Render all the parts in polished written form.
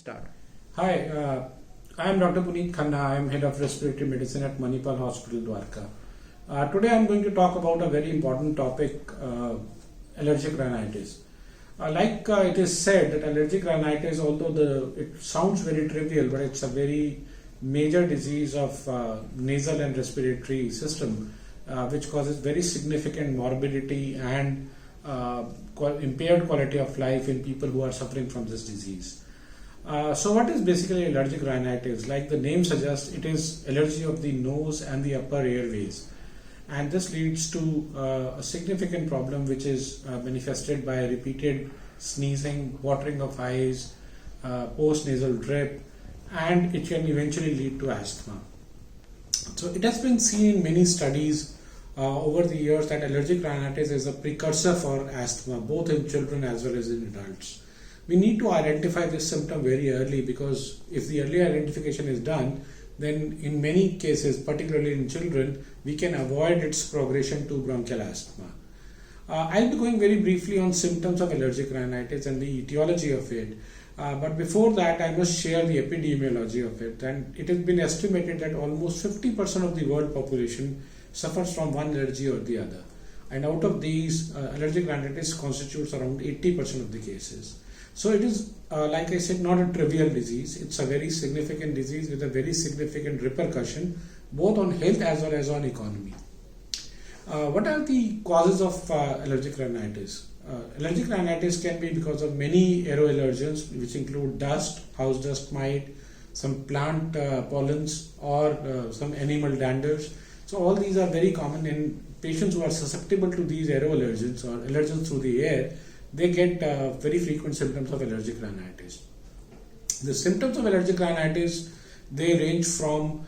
start. Hi, I am Dr. Puneet Khanna. I am Head of Respiratory Medicine at Manipal Hospital, Dwarka. Today I am going to talk about a very important topic, allergic rhinitis. It is said that allergic rhinitis, although it sounds very trivial, but it's a very major disease of nasal and respiratory system, which causes very significant morbidity and impaired quality of life in people who are suffering from this disease. So what is basically allergic rhinitis? Like the name suggests, it is allergy of the nose and the upper airways. And this leads to a significant problem which is manifested by repeated sneezing, watering of eyes, post-nasal drip, and it can eventually lead to asthma. So it has been seen in many studies over the years that allergic rhinitis is a precursor for asthma, both in children as well as in adults. We need to identify this symptom very early, because if the early identification is done, then in many cases, particularly in children, we can avoid its progression to bronchial asthma. I'll be going very briefly on symptoms of allergic rhinitis and the etiology of it. But before that, I must share the epidemiology of it. And it has been estimated that almost 50% of the world population suffers from one allergy or the other. And out of these, allergic rhinitis constitutes around 80% of the cases. So it is, like I said, not a trivial disease. It's a very significant disease with a very significant repercussion, both on health as well as on economy. What are the causes of allergic rhinitis? Allergic rhinitis can be because of many aeroallergens, which include dust, house dust mite, some plant pollens, or some animal danders. So all these are very common in patients who are susceptible to these aeroallergens or allergens through the air. They get very frequent symptoms of allergic rhinitis. The symptoms of allergic rhinitis, they range from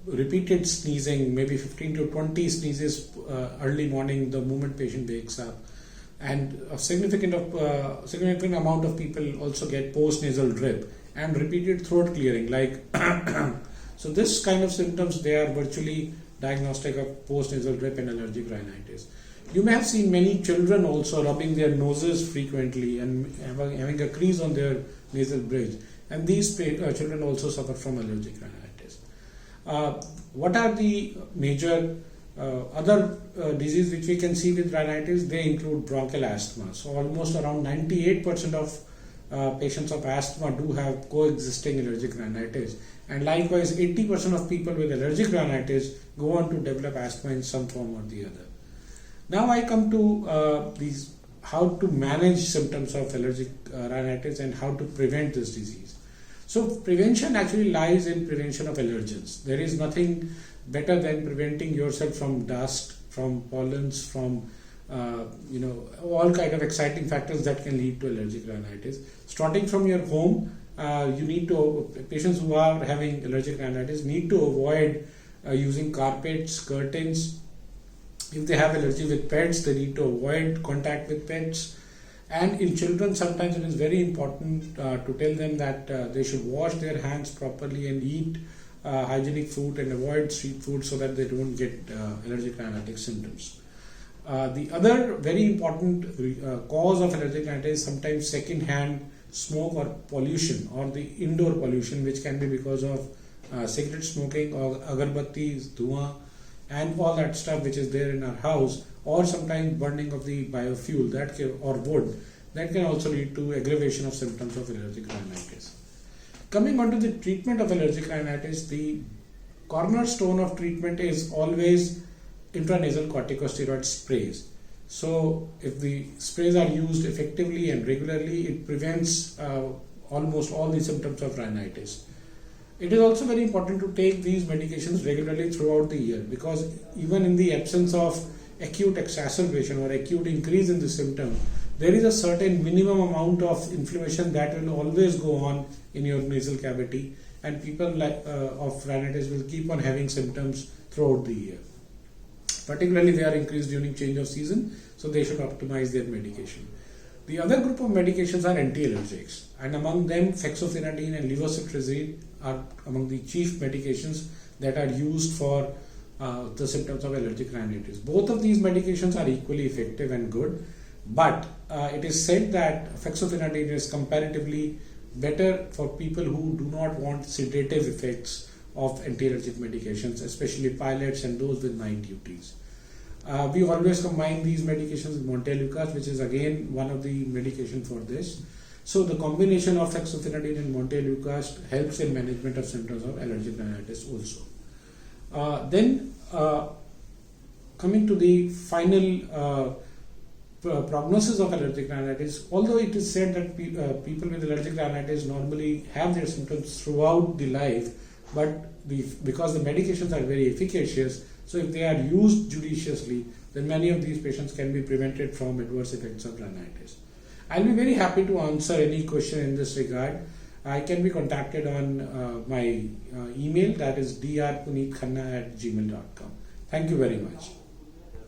repeated sneezing, maybe 15 to 20 sneezes early morning the moment patient wakes up, and a significant amount of people also get post-nasal drip and repeated throat clearing. So this kind of symptoms, they are virtually diagnostic of post-nasal drip and allergic rhinitis. You may have seen many children also rubbing their noses frequently and having a crease on their nasal bridge, and these children also suffer from allergic rhinitis. What are the major other diseases which we can see with rhinitis? They include bronchial asthma. So almost around 98% of patients of asthma do have coexisting allergic rhinitis, and likewise 80% of people with allergic rhinitis go on to develop asthma in some form or the other. Now I come to how to manage symptoms of allergic rhinitis and how to prevent this disease. So prevention actually lies in prevention of allergens. There is nothing better than preventing yourself from dust, from pollens, from all kind of exciting factors that can lead to allergic rhinitis. Starting from your home, patients who are having allergic rhinitis need to avoid using carpets, curtains. If they have allergy with pets, they need to avoid contact with pets. And in children, sometimes it is very important to tell them that they should wash their hands properly and eat hygienic food and avoid street food so that they don't get allergic rhinitis symptoms. The other very important cause of allergic rhinitis is sometimes second-hand smoke or pollution, or the indoor pollution, which can be because of cigarette smoking or agarbattis, dhua, and all that stuff which is there in our house, or sometimes burning of the biofuel or wood, that can also lead to aggravation of symptoms of allergic rhinitis. Coming on to the treatment of allergic rhinitis, the cornerstone of treatment is always intranasal corticosteroid sprays. So if the sprays are used effectively and regularly, it prevents almost all the symptoms of rhinitis. It is also very important to take these medications regularly throughout the year, because even in the absence of acute exacerbation or acute increase in the symptom, there is a certain minimum amount of inflammation that will always go on in your nasal cavity, and people of rhinitis will keep on having symptoms throughout the year. Particularly they are increased during change of season, so they should optimize their medication. The other group of medications are anti-allergics, and among them fexofenadine and levocetirizine are among the chief medications that are used for the symptoms of allergic rhinitis. Both of these medications are equally effective and good, but it is said that fexofenadine is comparatively better for people who do not want sedative effects of anti-allergic medications, especially pilots and those with night duties. We always combine these medications with Montelukast, which is again one of the medication for this. So the combination of fexofenadine and Montelukast helps in management of symptoms of allergic rhinitis also. Then coming to the final prognosis of allergic rhinitis, although it is said that people with allergic rhinitis normally have their symptoms throughout the life, but because the medications are very efficacious, so if they are used judiciously, then many of these patients can be prevented from adverse effects of rhinitis. I'll be very happy to answer any question in this regard. I can be contacted on my email, that is drpuneetkhanna@gmail.com. Thank you very much.